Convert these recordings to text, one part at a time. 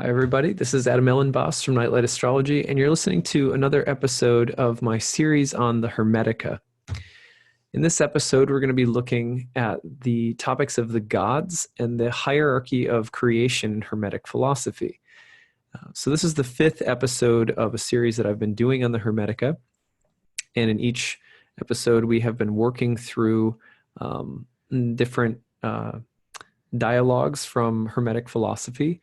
Hi, everybody. This is Adam Elenbaas from Nightlight Astrology, and you're listening to another episode of my series on the Hermetica. In this episode, we're going to be looking at the topics of the gods and the hierarchy of creation in Hermetic philosophy. So this is the fifth episode of a series that I've been doing on the Hermetica, and in each episode, we have been working through different dialogues from Hermetic philosophy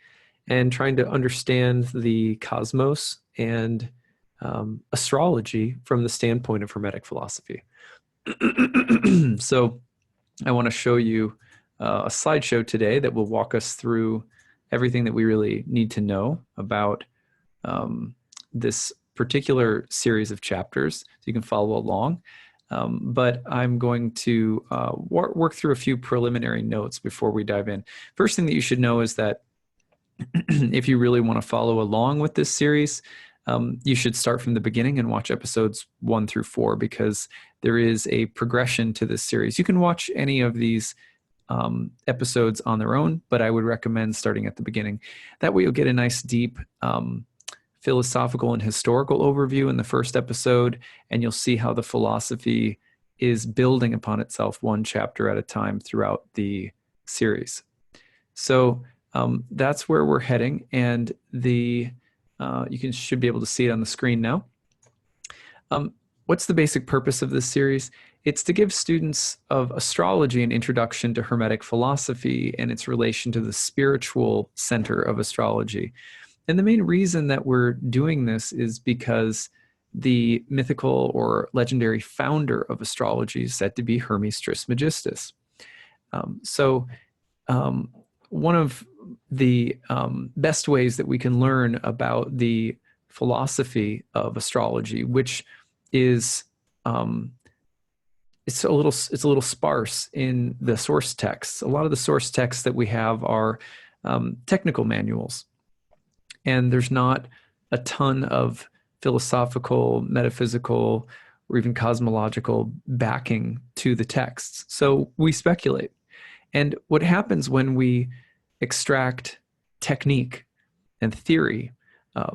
and trying to understand the cosmos and astrology from the standpoint of Hermetic philosophy. So I want to show you a slideshow today that will walk us through everything that we really need to know about this particular series of chapters, so you can follow along. But I'm going to work through a few preliminary notes before we dive in. First thing that you should know is that if you really want to follow along with this series, you should start from the beginning and watch episodes 1 through 4, because there is a progression to this series. You can watch any of these episodes on their own, but I would recommend starting at the beginning. That way you'll get a nice deep philosophical and historical overview in the first episode, and you'll see how the philosophy is building upon itself one chapter at a time throughout the series. So that's where we're heading, and you should be able to see it on the screen now. What's the basic purpose of this series? It's to give students of astrology an introduction to Hermetic philosophy and its relation to the spiritual center of astrology. And the main reason that we're doing this is because the mythical or legendary founder of astrology is said to be Hermes Trismegistus. One of the best ways that we can learn about the philosophy of astrology, which is it's a little sparse in the source texts. A lot of the source texts that we have are technical manuals, and there's not a ton of philosophical, metaphysical, or even cosmological backing to the texts. So we speculate. And what happens when we extract technique and theory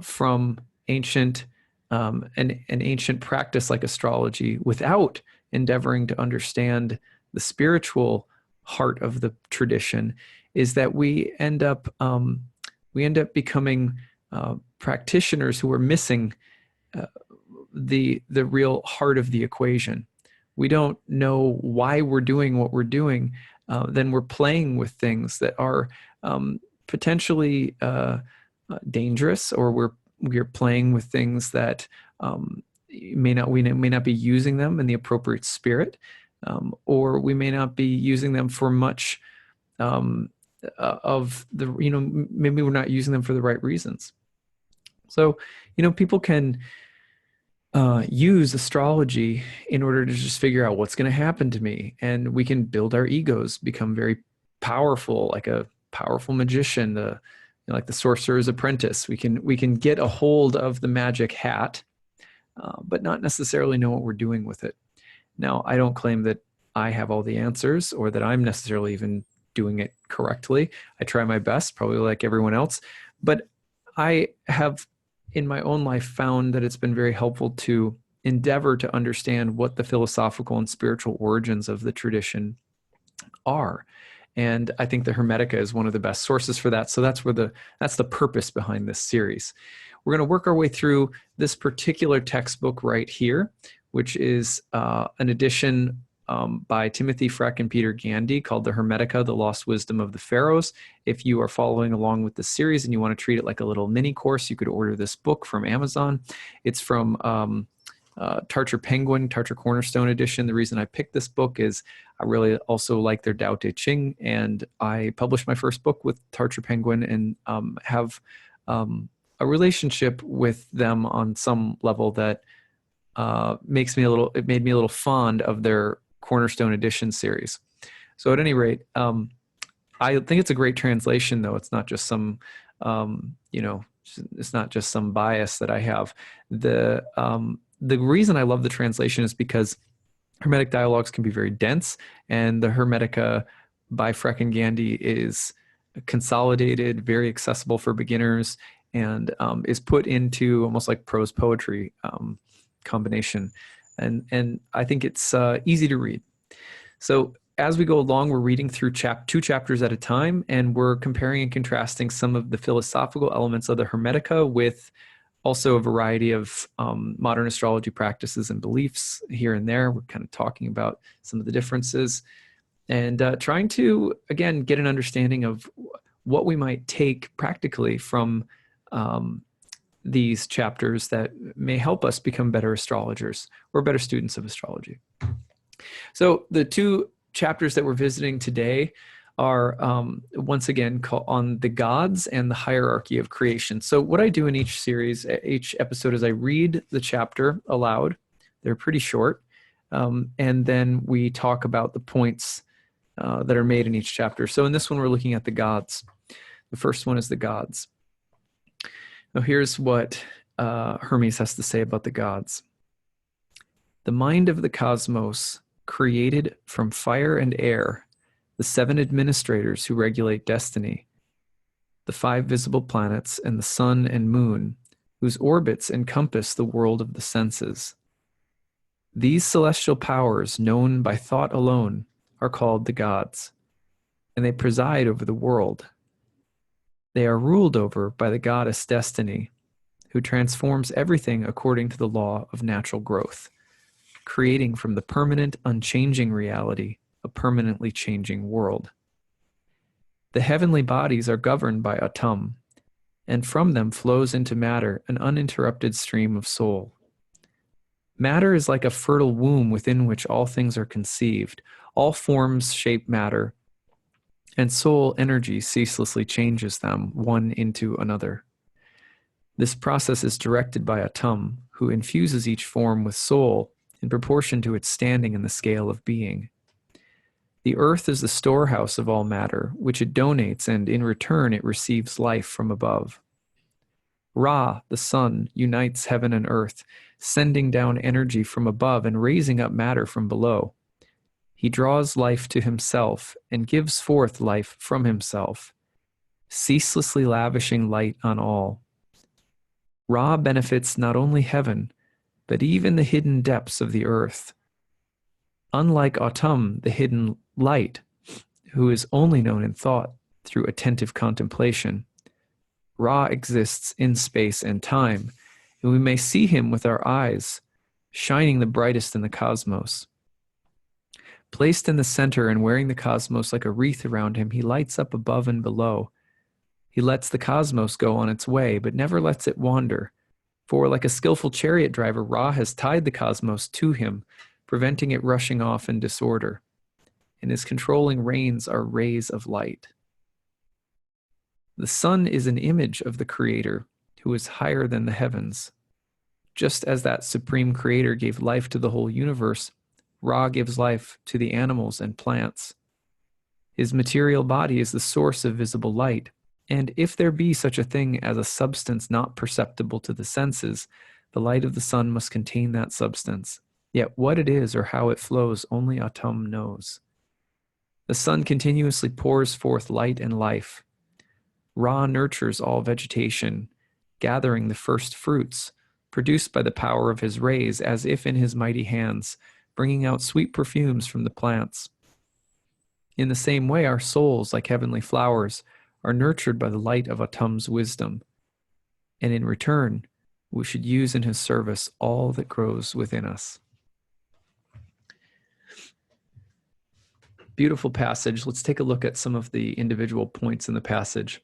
from an ancient practice like astrology without endeavoring to understand the spiritual heart of the tradition is that we end up becoming practitioners who are missing the real heart of the equation. We don't know why we're doing what we're doing. Then we're playing with things that are potentially dangerous, or we're playing with things that we may not be using them in the appropriate spirit, or we may not be using them for much of the, maybe we're not using them for the right reasons. So, people can use astrology in order to just figure out what's going to happen to me, and we can build our egos, become very powerful, like a powerful magician, like the sorcerer's apprentice. We can get a hold of the magic hat, but not necessarily know what we're doing with it. Now, I don't claim that I have all the answers or that I'm necessarily even doing it correctly. I try my best, probably like everyone else, but I have in my own life found that it's been very helpful to endeavor to understand what the philosophical and spiritual origins of the tradition are. And I think the Hermetica is one of the best sources for that. So that's the purpose behind this series. We're going to work our way through this particular textbook right here, which is an edition by Timothy Freck and Peter Gandy called the Hermetica, The Lost Wisdom of the Pharaohs. If you are following along with the series and you want to treat it like a little mini course, you could order this book from Amazon. It's from Tarcher Penguin, Tarcher Cornerstone edition. The reason I picked this book is I really also like their Tao Te Ching, and I published my first book with Tarcher Penguin and have a relationship with them on some level that made me a little fond of their Cornerstone edition series. So at any rate, I think it's a great translation, though. It's not just some, it's not just some bias that I have. The reason I love the translation is because Hermetic dialogues can be very dense, and the Hermetica by Freck and Gandy is consolidated, very accessible for beginners, and is put into almost like prose poetry combination. And I think it's easy to read. So as we go along, we're reading through two chapters at a time, and we're comparing and contrasting some of the philosophical elements of the Hermetica with also a variety of modern astrology practices and beliefs here and there. We're kind of talking about some of the differences and trying to, again, get an understanding of what we might take practically from these chapters that may help us become better astrologers or better students of astrology. So the two chapters that we're visiting today are once again on the gods and the hierarchy of creation. So what I do in each series, each episode, is I read the chapter aloud. They're pretty short. And then we talk about the points that are made in each chapter. So in this one, we're looking at the gods. The first one is the gods. Now here's what Hermes has to say about the gods. The mind of the cosmos, created from fire and air, the 7 administrators who regulate destiny, the 5 visible planets, and the sun and moon, whose orbits encompass the world of the senses. These celestial powers, known by thought alone, are called the gods, and they preside over the world. They are ruled over by the goddess Destiny, who transforms everything according to the law of natural growth, creating from the permanent, unchanging reality a permanently changing world. The heavenly bodies are governed by Atum, and from them flows into matter an uninterrupted stream of soul. Matter is like a fertile womb within which all things are conceived. All forms shape matter, and soul energy ceaselessly changes them one into another. This process is directed by Atum, who infuses each form with soul in proportion to its standing in the scale of being. The earth is the storehouse of all matter, which it donates, and in return it receives life from above. Ra, the sun, unites heaven and earth, sending down energy from above and raising up matter from below. He draws life to himself and gives forth life from himself, ceaselessly lavishing light on all. Ra benefits not only heaven, but even the hidden depths of the earth. Unlike Autumn, the hidden light, who is only known in thought through attentive contemplation, Ra exists in space and time, and we may see him with our eyes, shining the brightest in the cosmos. Placed in the center and wearing the cosmos like a wreath around him, he lights up above and below. He lets the cosmos go on its way, but never lets it wander. For like a skillful chariot driver, Ra has tied the cosmos to him, preventing it rushing off in disorder. And his controlling reins are rays of light. The sun is an image of the Creator, who is higher than the heavens. Just as that supreme Creator gave life to the whole universe, Ra gives life to the animals and plants. His material body is the source of visible light, and if there be such a thing as a substance not perceptible to the senses, the light of the sun must contain that substance. Yet what it is or how it flows, only Atum knows. The sun continuously pours forth light and life. Ra nurtures all vegetation, gathering the first fruits, produced by the power of his rays, as if in his mighty hands, bringing out sweet perfumes from the plants. In the same way, our souls, like heavenly flowers, are nurtured by the light of Atum's wisdom, and in return, we should use in his service all that grows within us. Beautiful passage. Let's take a look at some of the individual points in the passage.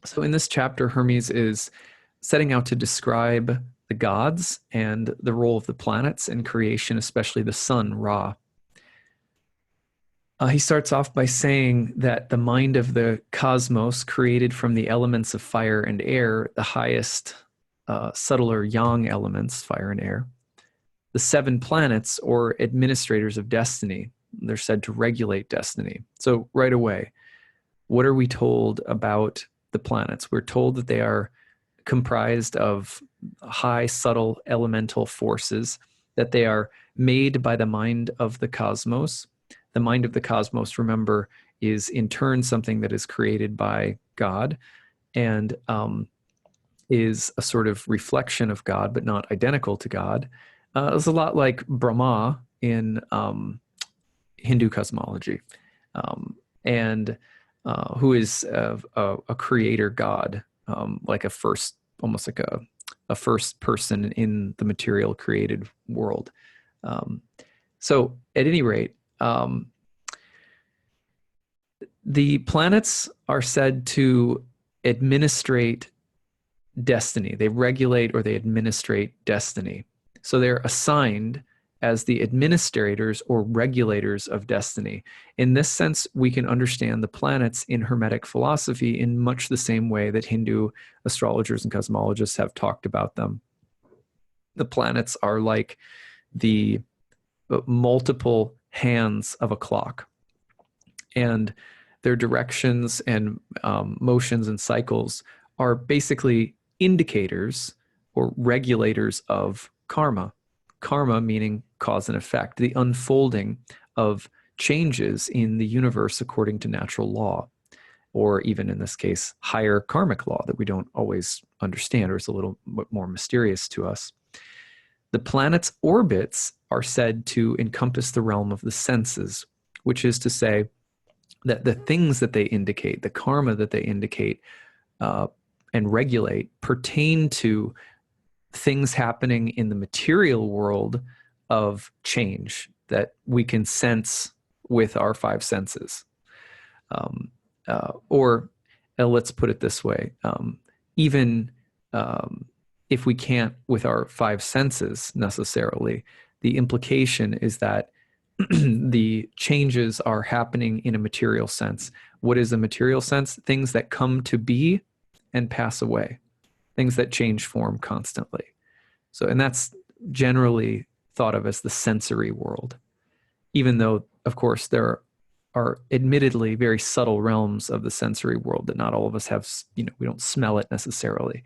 So in this chapter, Hermes is setting out to describe the gods and the role of the planets in creation, especially the sun, Ra. He starts off by saying that the mind of the cosmos, created from the elements of fire and air, the highest, subtler yang elements, fire and air, the 7 planets, or administrators of destiny. They're said to regulate destiny. So right away, what are we told about the planets? We're told that they are comprised of high, subtle, elemental forces, that they are made by the mind of the cosmos. The mind of the cosmos, remember, is in turn something that is created by God, and is a sort of reflection of God, but not identical to God. It's a lot like Brahma in Hindu cosmology, and who is a creator God, like a first, almost like a first person in the material created world. So at any rate, the planets are said to administrate destiny. They regulate or they administrate destiny. So they're assigned as the administrators or regulators of destiny. In this sense, we can understand the planets in Hermetic philosophy in much the same way that Hindu astrologers and cosmologists have talked about them. The planets are like the multiple hands of a clock, and their directions and motions and cycles are basically indicators or regulators of karma. Karma meaning cause and effect, the unfolding of changes in the universe according to natural law, or even in this case, higher karmic law that we don't always understand, or is a little more mysterious to us. The planets' orbits are said to encompass the realm of the senses, which is to say that the things that they indicate, the karma that they indicate and regulate, pertain to things happening in the material world of change that we can sense with our five senses. Or let's put it this way, even if we can't with our five senses necessarily, the implication is that the changes are happening in a material sense. What is a material sense? Things that come to be and pass away, things that change form constantly. So, and that's generally thought of as the sensory world, even though, of course, there are admittedly very subtle realms of the sensory world that not all of us have, we don't smell it necessarily.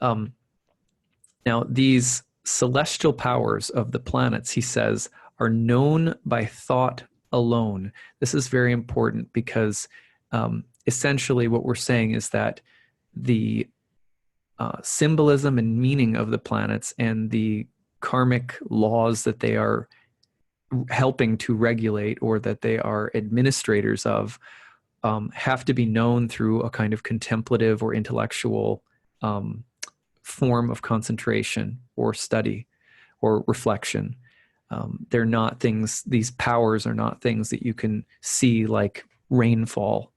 Now, these celestial powers of the planets, he says, are known by thought alone. This is very important because essentially what we're saying is that the symbolism and meaning of the planets and the karmic laws that they are helping to regulate or that they are administrators of have to be known through a kind of contemplative or intellectual form of concentration or study or reflection. They're not things, these powers are not things that you can see like rainfall.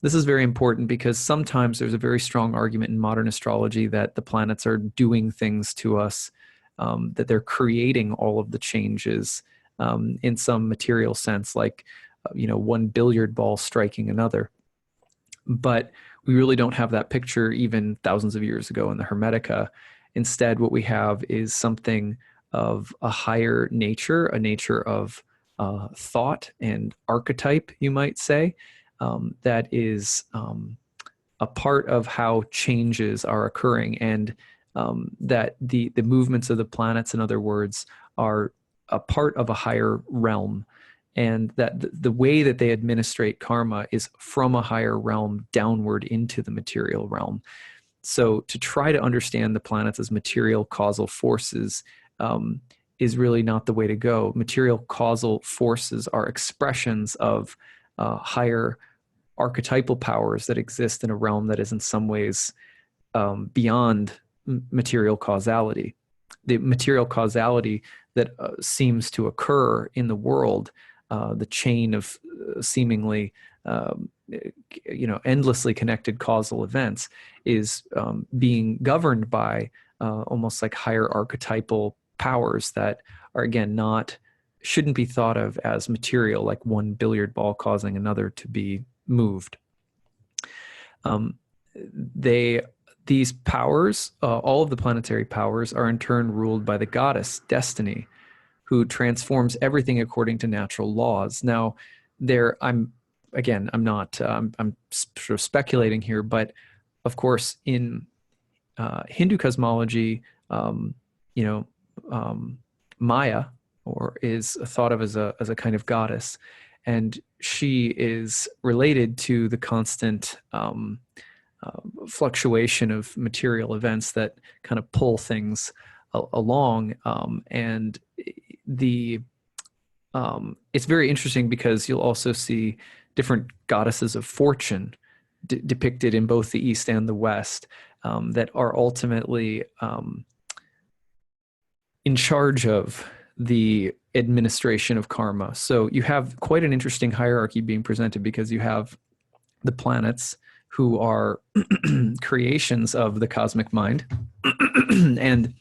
This is very important because sometimes there's a very strong argument in modern astrology that the planets are doing things to us, that they're creating all of the changes in some material sense, like one billiard ball striking another. But we really don't have that picture even thousands of years ago in the Hermetica. Instead, what we have is something of a higher nature, a nature of thought and archetype, you might say, that is a part of how changes are occurring, and that the movements of the planets, in other words, are a part of a higher realm, and that the way that they administrate karma is from a higher realm downward into the material realm. So to try to understand the planets as material causal forces is really not the way to go. Material causal forces are expressions of higher archetypal powers that exist in a realm that is in some ways beyond material causality. The material causality that seems to occur in the world, the chain of seemingly endlessly connected causal events, is being governed by almost like higher archetypal powers that are, again, shouldn't be thought of as material, like one billiard ball causing another to be moved. These powers, all of the planetary powers, are in turn ruled by the goddess Destiny, who transforms everything according to natural laws. Now, I'm sort of speculating here, but of course, in Hindu cosmology, Maya is thought of as a kind of goddess, and she is related to the constant fluctuation of material events that kind of pull things along. And it's very interesting because you'll also see different goddesses of fortune depicted in both the East and the West, that are ultimately in charge of the administration of karma. So you have quite an interesting hierarchy being presented, because you have the planets, who are creations of the cosmic mind, and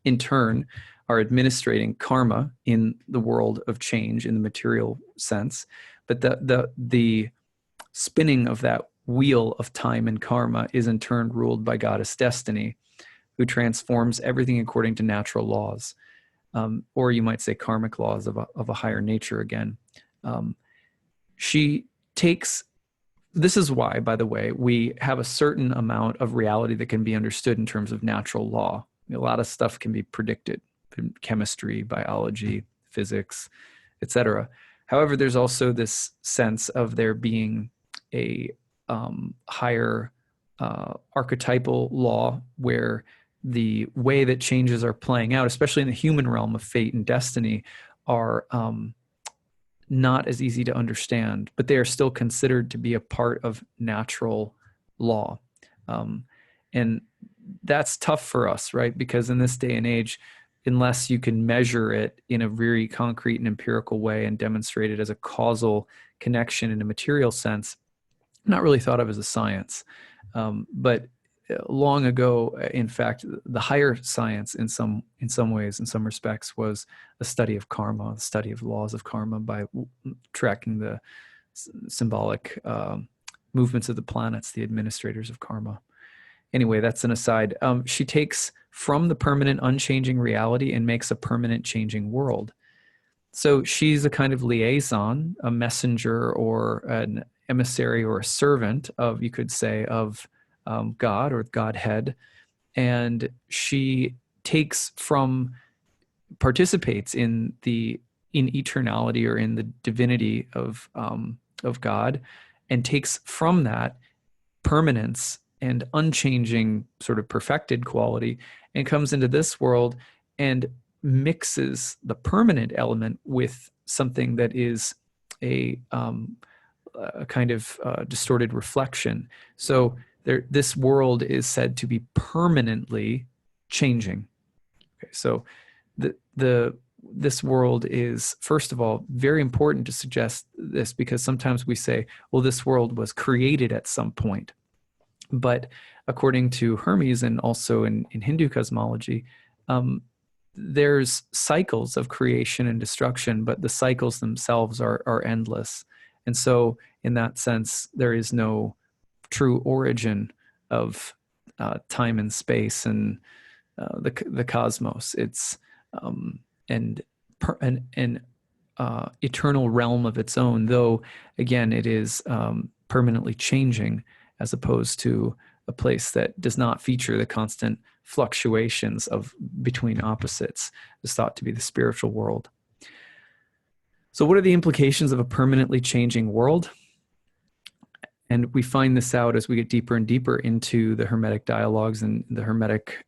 in turn are administrating karma in the world of change in the material sense. But the spinning of that wheel of time and karma is in turn ruled by goddess Destiny, who transforms everything according to natural laws, or you might say karmic laws of a higher nature again. She takes, this is why, by the way, we have a certain amount of reality that can be understood in terms of natural law. A lot of stuff can be predicted in chemistry, biology, physics, etc. However, there's also this sense of there being a higher archetypal law, where the way that changes are playing out, especially in the human realm of fate and destiny, are not as easy to understand, but they are still considered to be a part of natural law. And that's tough for us, right? Because in this day and age, unless you can measure it in a very concrete and empirical way and demonstrate it as a causal connection in a material sense, not really thought of as a science. But long ago, in fact, the higher science in some ways, in some respects, was a study of karma, the study of laws of karma, by tracking the symbolic movements of the planets, the administrators of karma. Anyway, that's an aside. She takes from the permanent unchanging reality and makes a permanent changing world. So she's a kind of liaison, a messenger, or an emissary, or a servant of, you could say, of God or Godhead. And she participates in eternality, or in the divinity of God, and takes from that permanence and unchanging sort of perfected quality, and comes into this world and mixes the permanent element with something that is a kind of distorted reflection. So this world is said to be permanently changing. Okay, so this world is, first of all, very important to suggest this, because sometimes we say, well, this world was created at some point. But according to Hermes, and also in Hindu cosmology, there's cycles of creation and destruction, but the cycles themselves are endless. And so in that sense, there is no true origin of time and space and the cosmos. It's an eternal realm of its own, though, again, it is permanently changing, as opposed to a place that does not feature the constant fluctuations between opposites. Is thought to be the spiritual world. So what are the implications of a permanently changing world? And we find this out as we get deeper and deeper into the Hermetic dialogues and the Hermetic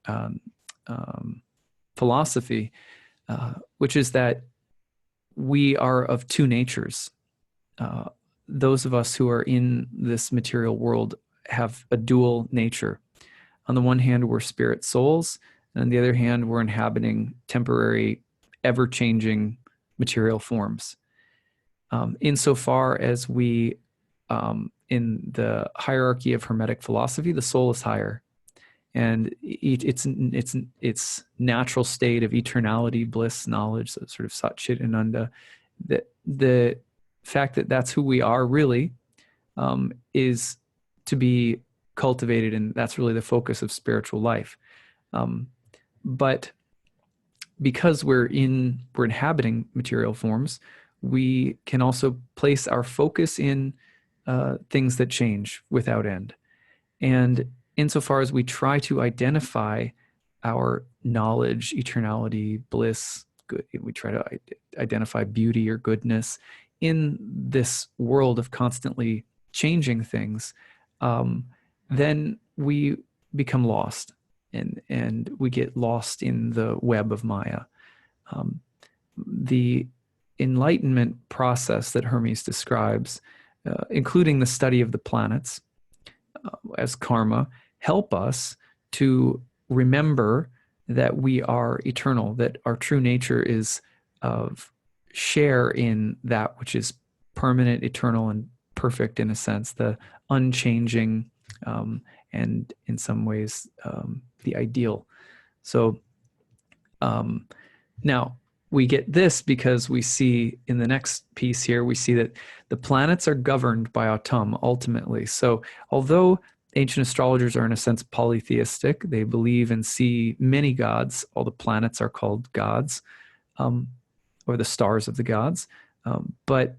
philosophy, which is that we are of two natures. Those of us who are in this material world have a dual nature. On the one hand, we're spirit souls, and on the other hand, we're inhabiting temporary, ever-changing material forms. Insofar as we, in the hierarchy of Hermetic philosophy, the soul is higher, and its natural state of eternality, bliss, knowledge, so sort of Satchit Ananda, the fact that that's who we are really, is to be cultivated, and that's really the focus of spiritual life. But because we're inhabiting material forms, we can also place our focus in things that change without end. And insofar as we try to identify our knowledge, eternality, bliss, good, we try to identify beauty or goodness in this world of constantly changing things, then we become lost, and we get lost in the web of Maya. The enlightenment process that Hermes describes, including the study of the planets as karma, help us to remember that we are eternal, that our true nature is of share in that which is permanent, eternal, and perfect in a sense, the unchanging, and in some ways the ideal. So now we get this because we see in the next piece here, we see that the planets are governed by Autumn ultimately. So although ancient astrologers are in a sense polytheistic, they believe and see many gods. All the planets are called gods, or the stars of the gods. But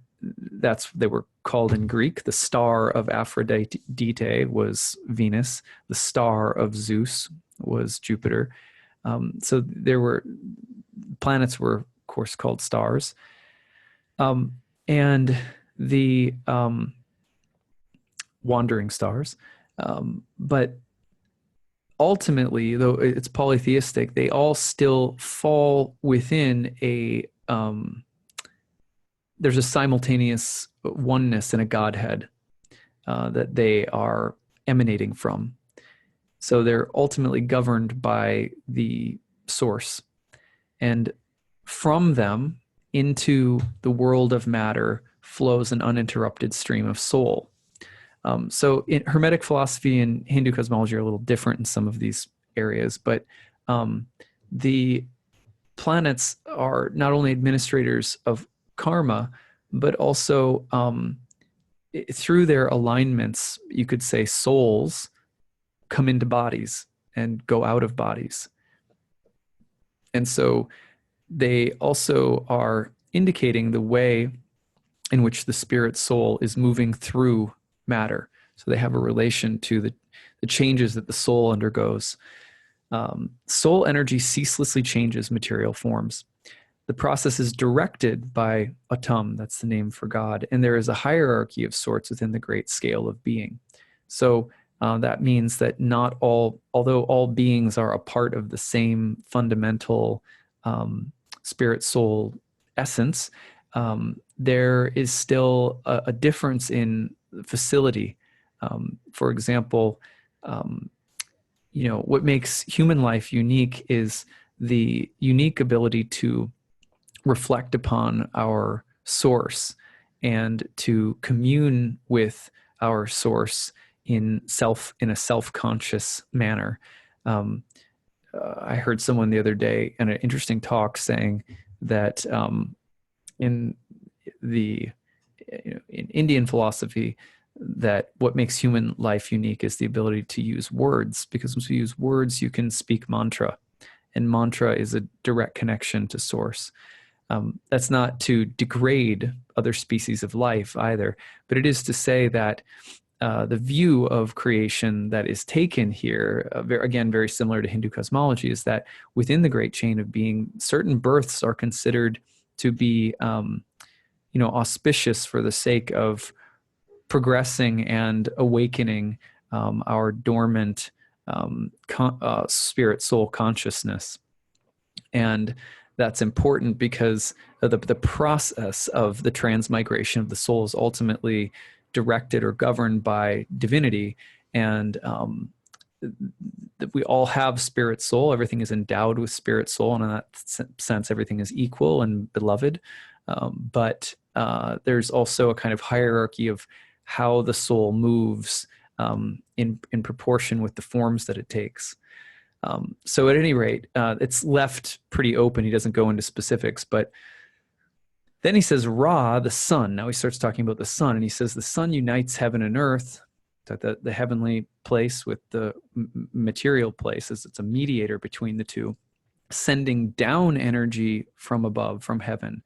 they were called in Greek. The star of Aphrodite was Venus. The star of Zeus was Jupiter. So planets were, of course, called stars. And the wandering stars. But ultimately, though it's polytheistic, they all still fall within there's a simultaneous oneness in a Godhead that they are emanating from. So they're ultimately governed by the source. And from them into the world of matter flows an uninterrupted stream of soul. So in Hermetic philosophy and Hindu cosmology are a little different in some of these areas, but the planets are not only administrators of karma, but also through their alignments, you could say souls come into bodies and go out of bodies. And so they also are indicating the way in which the spirit soul is moving through matter. So they have a relation to the changes that the soul undergoes. Soul energy ceaselessly changes material forms. The process is directed by Autumn, that's the name for God, and there is a hierarchy of sorts within the great scale of being. So that means that although all beings are a part of the same fundamental spirit soul essence, there is still a difference in facility. For example, what makes human life unique is the unique ability to reflect upon our source and to commune with our source in a self-conscious manner. I heard someone the other day in an interesting talk saying that in Indian philosophy, that what makes human life unique is the ability to use words, because once you use words, you can speak mantra, and mantra is a direct connection to source. That's not to degrade other species of life either, but it is to say that the view of creation that is taken here, again, very similar to Hindu cosmology, is that within the great chain of being, certain births are considered to be, auspicious for the sake of progressing and awakening our dormant spirit soul consciousness. And that's important because the process of the transmigration of the soul is ultimately directed or governed by divinity. And we all have spirit soul. Everything is endowed with spirit soul. And in that sense, everything is equal and beloved. But there's also a kind of hierarchy of how the soul moves in proportion with the forms that it takes. So at any rate, it's left pretty open. He doesn't go into specifics, but then he says Ra, the sun. Now he starts talking about the sun, and he says the sun unites heaven and earth, the heavenly place with the material place, as it's a mediator between the two, sending down energy from above, from heaven,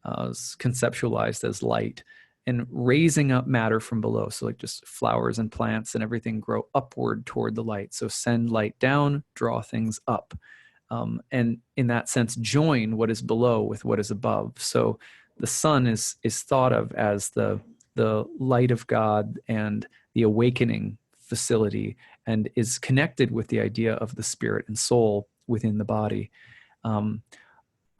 conceptualized as light, and raising up matter from below. So like just flowers and plants and everything grow upward toward the light. So send light down, draw things up. And in that sense, join what is below with what is above. So the sun is thought of as the light of God and the awakening facility, and is connected with the idea of the spirit and soul within the body.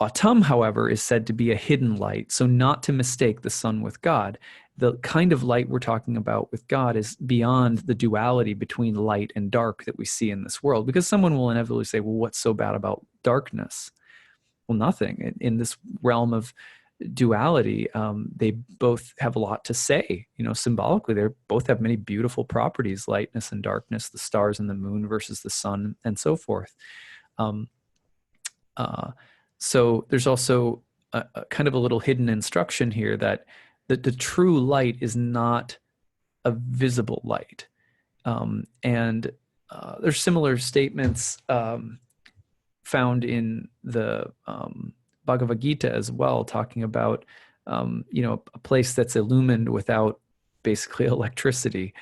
Autumn, however, is said to be a hidden light, so not to mistake the sun with God. The kind of light we're talking about with God is beyond the duality between light and dark that we see in this world, because someone will inevitably say, well, what's so bad about darkness? Well, nothing. In this realm of duality, they both have a lot to say. Symbolically, they both have many beautiful properties: lightness and darkness, the stars and the moon versus the sun, and so forth. So there's also a kind of a little hidden instruction here that the true light is not a visible light. And there's similar statements found in the Bhagavad Gita as well, talking about a place that's illumined without basically electricity,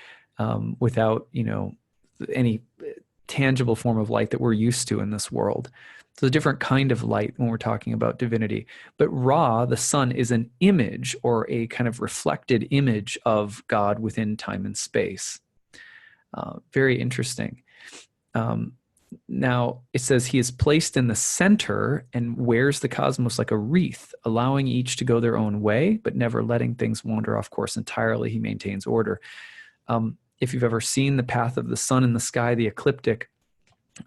without any tangible form of light that we're used to in this world. So a different kind of light when we're talking about divinity. But Ra, the sun, is an image, or a kind of reflected image of God within time and space. Very interesting. Now, it says he is placed in the center and wears the cosmos like a wreath, allowing each to go their own way, but never letting things wander off course entirely. He maintains order. If you've ever seen the path of the sun in the sky, the ecliptic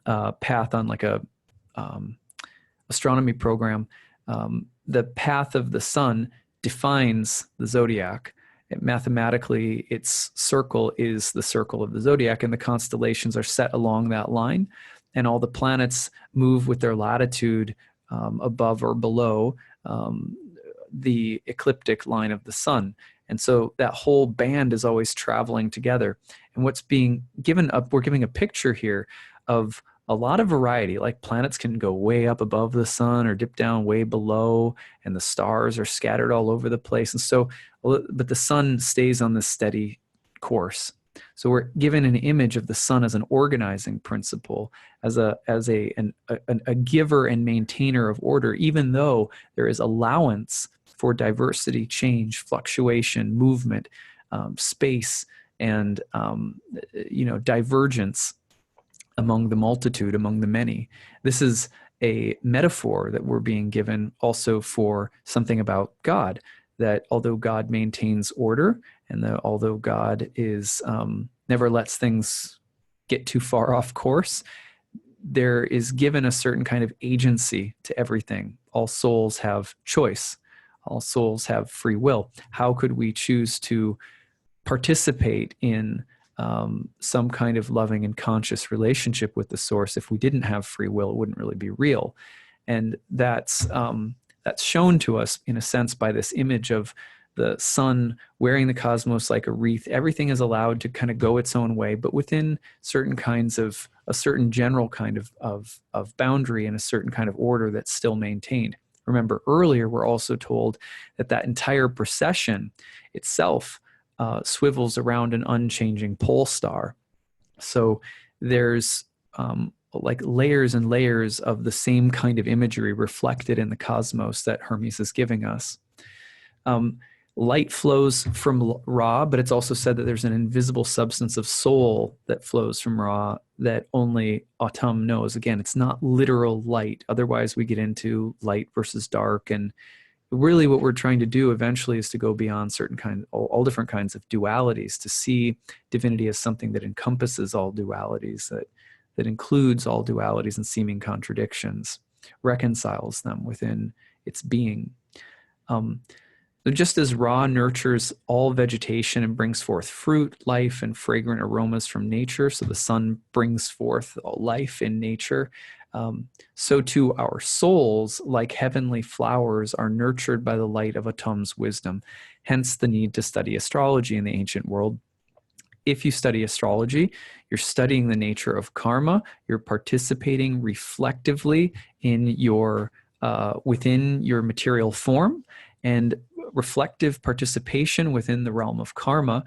path on like a astronomy program, the path of the sun defines the zodiac. Mathematically, its circle is the circle of the zodiac, and the constellations are set along that line, and all the planets move with their latitude above or below the ecliptic line of the sun. And so that whole band is always traveling together. And what's being given up, we're giving a picture here of a lot of variety. Like planets can go way up above the sun or dip down way below, and the stars are scattered all over the place. And so, but the sun stays on this steady course. So we're given an image of the sun as an organizing principle, as a giver and maintainer of order, even though there is allowance for diversity, change, fluctuation, movement, space, and divergence among the multitude, among the many. This is a metaphor that we're being given also for something about God, that although God maintains order, and that although God is never lets things get too far off course, there is given a certain kind of agency to everything. All souls have choice. All souls have free will. How could we choose to participate in some kind of loving and conscious relationship with the source if we didn't have free will? It wouldn't really be real. And that's shown to us in a sense by this image of the sun wearing the cosmos like a wreath. Everything is allowed to kind of go its own way, but within certain kinds of a certain general kind of boundary and a certain kind of order that's still maintained. Remember, earlier we're also told that entire procession itself swivels around an unchanging pole star. So there's like layers and layers of the same kind of imagery reflected in the cosmos that Hermes is giving us. Light flows from Ra, but it's also said that there's an invisible substance of soul that flows from Ra that only Autumn knows. Again, it's not literal light. Otherwise, we get into light versus dark, and really what we're trying to do eventually is to go beyond certain all different kinds of dualities, to see divinity as something that encompasses all dualities, that includes all dualities and seeming contradictions, reconciles them within its being. So just as Ra nurtures all vegetation and brings forth fruit, life, and fragrant aromas from nature, so the sun brings forth life in nature, so too our souls, like heavenly flowers, are nurtured by the light of Autumn's wisdom. Hence the need to study astrology in the ancient world. If you study astrology, you're studying the nature of karma. You're participating reflectively in your within your material form, and reflective participation within the realm of karma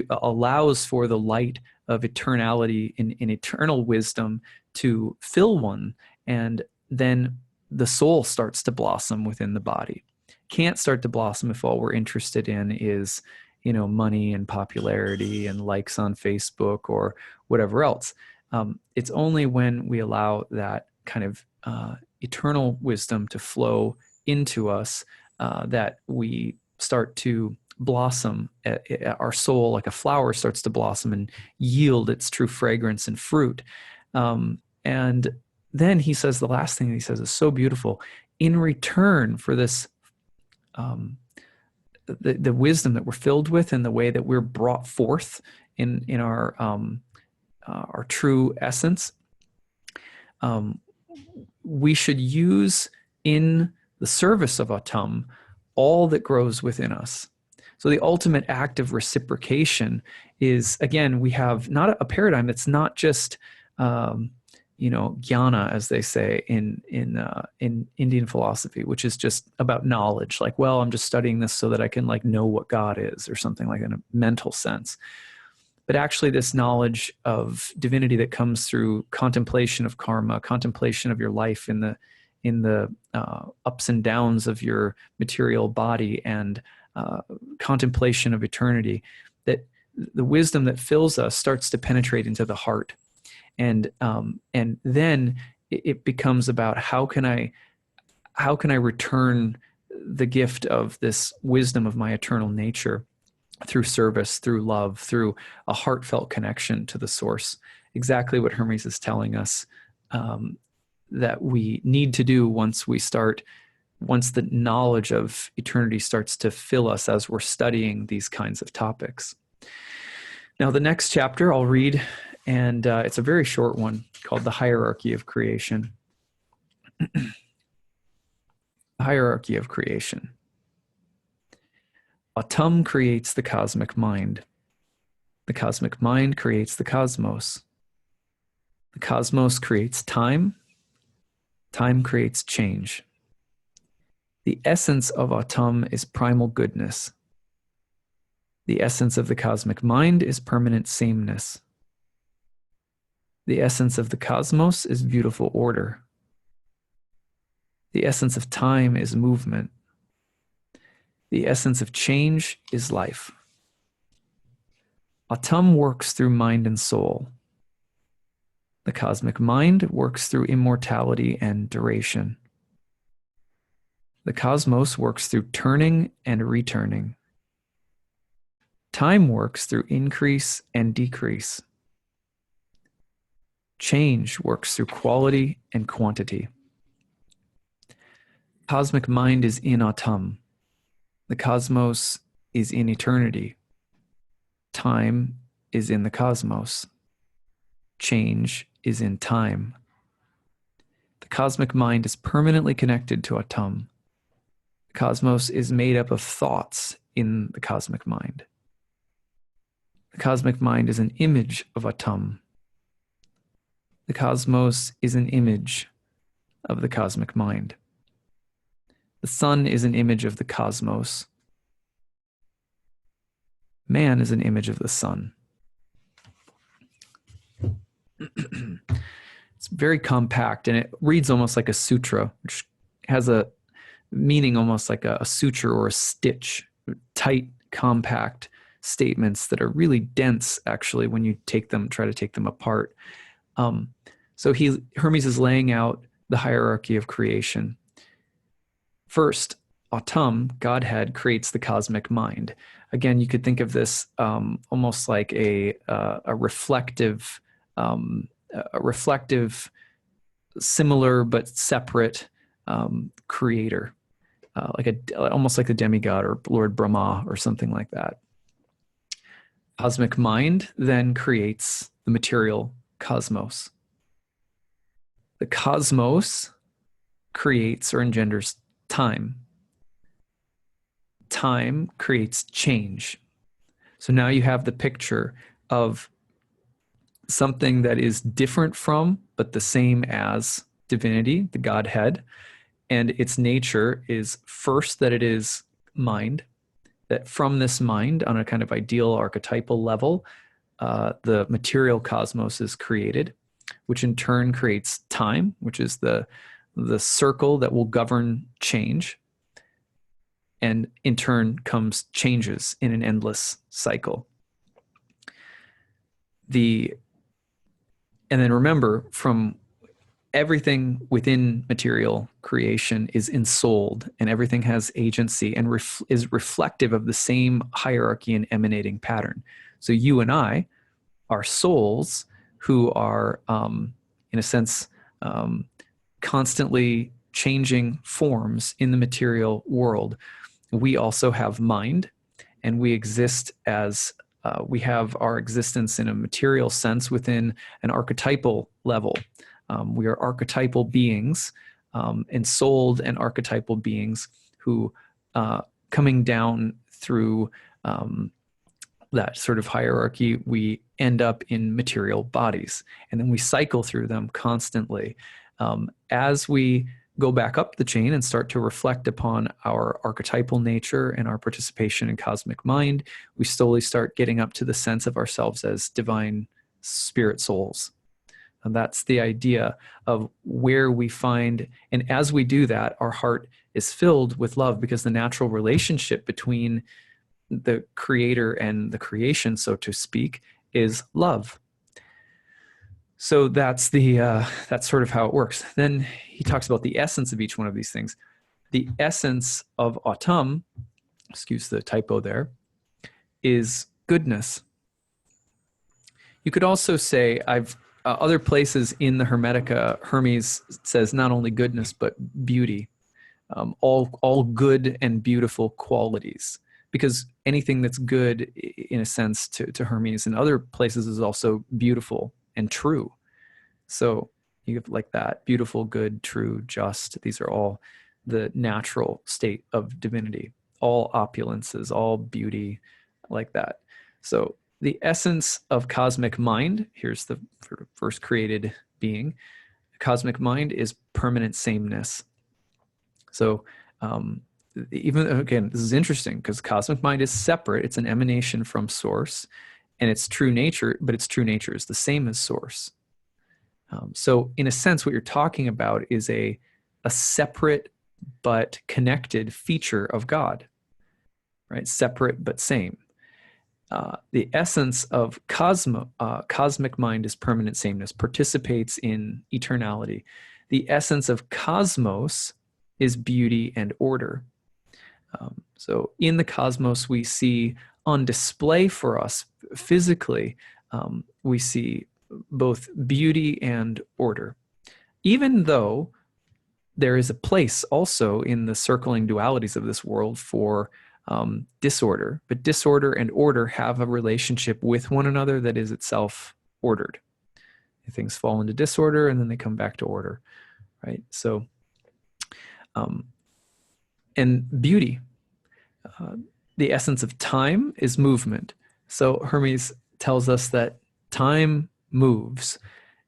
allows for the light of eternality in eternal wisdom to fill one, and then the soul starts to blossom within the body. can't start to blossom if all we're interested in is, money and popularity and likes on Facebook or whatever else. It's only when we allow that kind of eternal wisdom to flow into us that we start to blossom. Our soul, like a flower, starts to blossom and yield its true fragrance and fruit. And then he says, the last thing he says is so beautiful. In return for this, the wisdom that we're filled with and the way that we're brought forth in our true essence, we should use in the service of Autumn all that grows within us. So the ultimate act of reciprocation is, again, we have not a paradigm that's not just jnana, as they say in Indian philosophy, which is just about knowledge. Like, well, I'm just studying this so that I can know what God is, or something like in a mental sense. But actually, this knowledge of divinity that comes through contemplation of karma, contemplation of your life in the ups and downs of your material body, and contemplation of eternity, that the wisdom that fills us starts to penetrate into the heart. And then it becomes about how can I return the gift of this wisdom of my eternal nature through service, through love, through a heartfelt connection to the source. Exactly what Hermes is telling us that we need to do once the knowledge of eternity starts to fill us as we're studying these kinds of topics. Now, the next chapter I'll read, and it's a very short one called The Hierarchy of Creation. The Hierarchy of Creation. Autumn creates the cosmic mind. The cosmic mind creates the cosmos. The cosmos creates time. Time creates change. The essence of Autumn is primal goodness. The essence of the cosmic mind is permanent sameness. The essence of the cosmos is beautiful order. The essence of time is movement. The essence of change is life. Autumn works through mind and soul. The cosmic mind works through immortality and duration. The cosmos works through turning and returning. Time works through increase and decrease. Change works through quality and quantity. Cosmic mind is in Autumn. The cosmos is in eternity. Time is in the cosmos. Change is in time. The cosmic mind is permanently connected to Autumn. The cosmos is made up of thoughts in the cosmic mind. The cosmic mind is an image of Autumn. The cosmos is an image of the cosmic mind. The sun is an image of the cosmos. Man is an image of the sun. It's very compact, and it reads almost like a sutra, which has a meaning almost like a suture or a stitch. Tight, compact statements that are really dense, actually, when you try to take them apart. So Hermes is laying out the hierarchy of creation. First, Autumn, Godhead, creates the cosmic mind. Again, you could think of this almost like a reflective, similar but separate creator, almost like a demigod or Lord Brahma or something like that. Cosmic mind then creates the material cosmos. The cosmos creates or engenders time. Time creates change. So now you have the picture of something that is different from, but the same as divinity, the Godhead. And its nature is first that it is mind, that from this mind, on a kind of ideal archetypal level, the material cosmos is created, which in turn creates time, which is the circle that will govern change. and in turn comes changes in an endless cycle. And then remember, from everything within material creation is ensouled, and everything has agency and is reflective of the same hierarchy and emanating pattern. So you and I are souls who are, in a sense, constantly changing forms in the material world. We also have mind, and we exist as we have our existence in a material sense within an archetypal level. We are archetypal beings, ensouled and archetypal beings who, coming down through that sort of hierarchy, we end up in material bodies, and then we cycle through them constantly. As we go back up the chain and start to reflect upon our archetypal nature and our participation in cosmic mind, we slowly start getting up to the sense of ourselves as divine spirit souls. And that's the idea of where we find, and as we do that, our heart is filled with love, because the natural relationship between the creator and the creation, so to speak, is love. So that's sort of how it works. Then he talks about the essence of each one of these things. The essence of autumn, excuse the typo there, is goodness. You could also say, other places in the Hermetica, Hermes says not only goodness, but beauty, all good and beautiful qualities. Because anything that's good, in a sense, to Hermes and other places is also beautiful and true. So you have like that: beautiful, good, true, just. These are all the natural state of divinity, all opulences, all beauty, like that. So the essence of cosmic mind, here's the first created being. Cosmic mind is permanent sameness. So even, again, this is interesting because cosmic mind is separate. It's an emanation from source, and its true nature, but its true nature is the same as source. So in a sense, what you're talking about is a separate but connected feature of God, right? Separate but same. The essence of cosmic mind is permanent sameness, participates in eternality. The essence of cosmos is beauty and order. So in the cosmos, we see on display for us physically, we see both beauty and order. Even though there is a place also in the circling dualities of this world for disorder, but disorder and order have a relationship with one another that is itself ordered. Things fall into disorder and then they come back to order, right? So, and beauty, the essence of time is movement. So Hermes tells us that time moves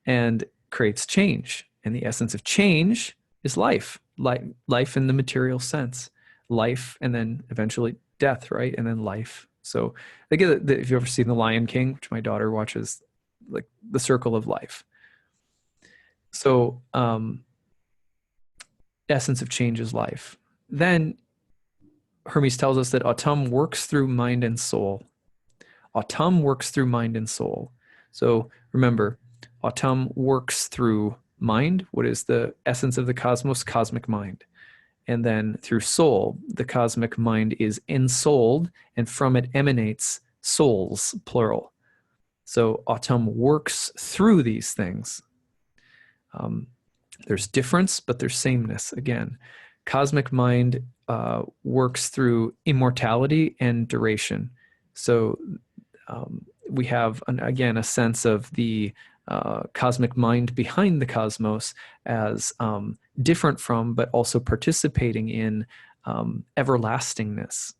and creates change, and the essence of change is life in the material sense. Life, and then eventually death, right? And then life. So again, if you've ever seen The Lion King, which my daughter watches, like the circle of life. So essence of change is life. Then Hermes tells us that autumn works through mind and soul. Autumn works through mind and soul. So remember, autumn works through mind. What is the essence of the cosmos? Cosmic mind. And then through soul, the cosmic mind is ensouled, and from it emanates souls, plural. So autumn works through these things. There's difference, but there's sameness again. Cosmic mind works through immortality and duration. So we have, again, a sense of the cosmic mind behind the cosmos as different from, but also participating in everlastingness.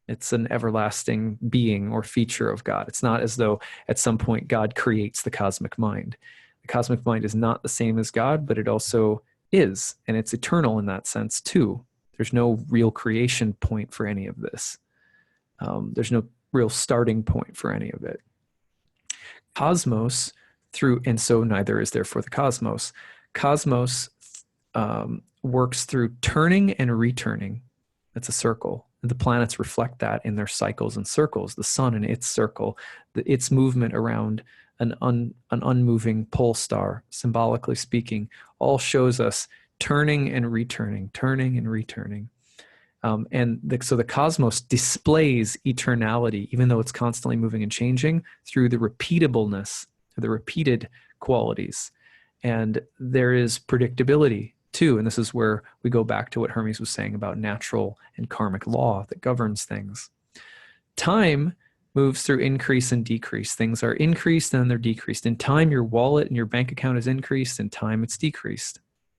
It's an everlasting being or feature of God. It's not as though at some point God creates the cosmic mind. The cosmic mind is not the same as God, but it also is, and it's eternal in that sense too. There's no real creation point for any of this. There's no real starting point for any of it. Cosmos and so neither is there for the cosmos. Cosmos works through turning and returning. That's a circle. The planets reflect that in their cycles and circles. The sun in its circle, its movement around an unmoving pole star, symbolically speaking, all shows us turning and returning, turning and returning. So the cosmos displays eternality, even though it's constantly moving and changing, through the repeatableness, the repeated qualities. And there is predictability too. And this is where we go back to what Hermes was saying about natural and karmic law that governs things. Time moves through increase and decrease. Things are increased and then they're decreased. In time, your wallet and your bank account is increased. In time, it's decreased,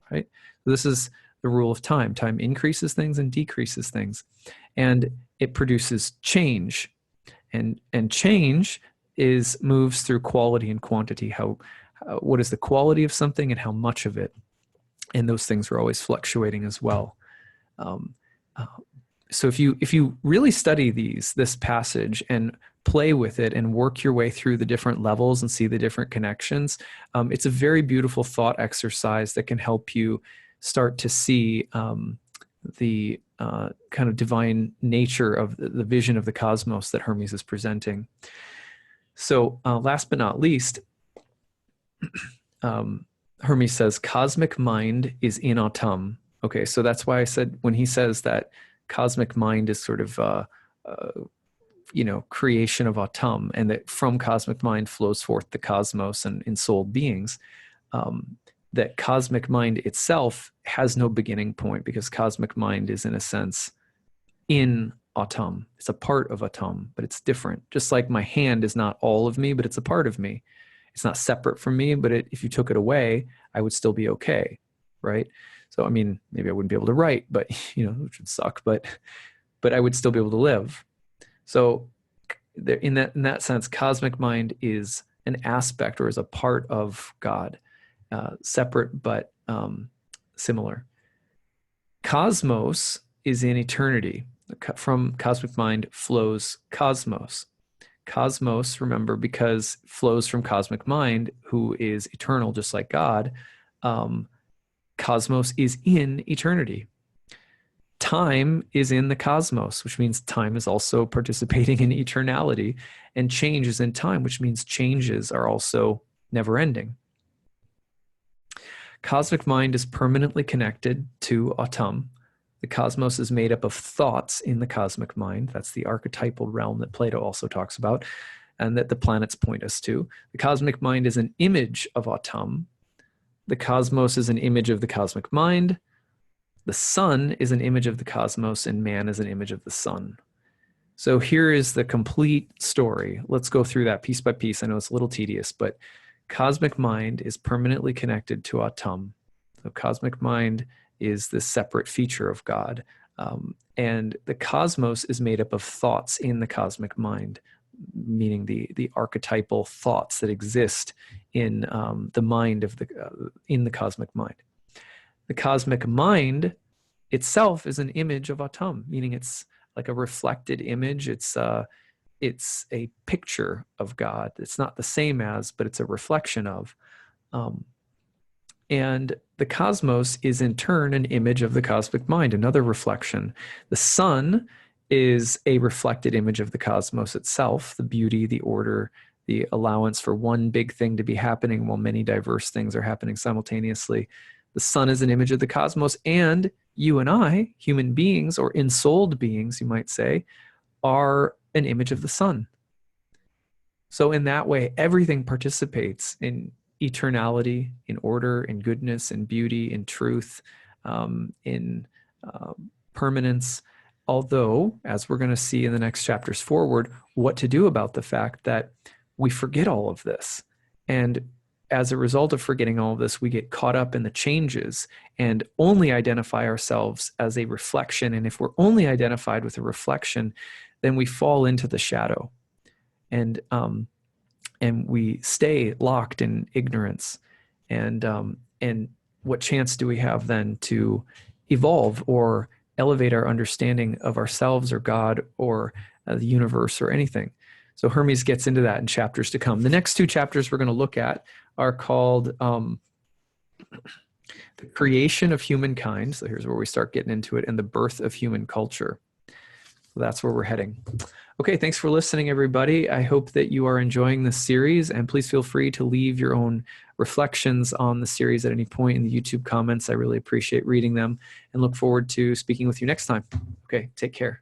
right? So this is the rule of time. Time increases things and decreases things. And it produces change. And change moves through quality and quantity. What is the quality of something and how much of it? And those things are always fluctuating as well. So if you really study this passage and play with it and work your way through the different levels and see the different connections, it's a very beautiful thought exercise that can help you start to see the kind of divine nature of the vision of the cosmos that Hermes is presenting. So last but not least, Hermes says, cosmic mind is in autumn. Okay, so that's why I said when he says that cosmic mind is sort of, creation of autumn, and that from cosmic mind flows forth the cosmos and ensouled beings, that cosmic mind itself has no beginning point, because cosmic mind is, in a sense, in autumn. It's a part of autumn, but it's different. Just like my hand is not all of me, but it's a part of me. It's not separate from me, but if you took it away, I would still be okay, right? So, I mean, maybe I wouldn't be able to write, but, which would suck, but I would still be able to live. So in that sense, cosmic mind is an aspect or is a part of God, separate but similar. Cosmos is in eternity. From cosmic mind flows cosmos. Cosmos, remember, because flows from cosmic mind, who is eternal, just like God. Cosmos is in eternity. Time is in the cosmos, which means time is also participating in eternality, and change is in time, which means changes are also never ending. Cosmic mind is permanently connected to autumn. The cosmos is made up of thoughts in the cosmic mind. That's the archetypal realm that Plato also talks about, and that the planets point us to. The cosmic mind is an image of autumn. The cosmos is an image of the cosmic mind. The sun is an image of the cosmos, and man is an image of the sun. So here is the complete story. Let's go through that piece by piece. I know it's a little tedious, but cosmic mind is permanently connected to autumn. So cosmic mind is this separate feature of God. And the cosmos is made up of thoughts in the cosmic mind, meaning the archetypal thoughts that exist in the mind of in the cosmic mind. The cosmic mind itself is an image of autumn, meaning it's like a reflected image. It's a picture of God. It's not the same as, but it's a reflection of. And the cosmos is in turn an image of the cosmic mind, another reflection. The sun is a reflected image of the cosmos itself, the beauty, the order, the allowance for one big thing to be happening while many diverse things are happening simultaneously. The sun is an image of the cosmos, and you and I, human beings, or ensouled beings, you might say, are an image of the sun. So in that way, everything participates in eternality, in order, in goodness, in beauty, in truth, in permanence. Although, as we're going to see in the next chapters forward, what to do about the fact that we forget all of this. And as a result of forgetting all of this, we get caught up in the changes and only identify ourselves as a reflection. And if we're only identified with a reflection, then we fall into the shadow. And we stay locked in ignorance. And what chance do we have then to evolve or elevate our understanding of ourselves or God or the universe or anything? So Hermes gets into that in chapters to come. The next two chapters we're going to look at are called the creation of humankind. So here's where we start getting into it, and the birth of human culture. So that's where we're heading. Okay, thanks for listening, everybody. I hope that you are enjoying this series, and please feel free to leave your own reflections on the series at any point in the YouTube comments. I really appreciate reading them and look forward to speaking with you next time. Okay, take care.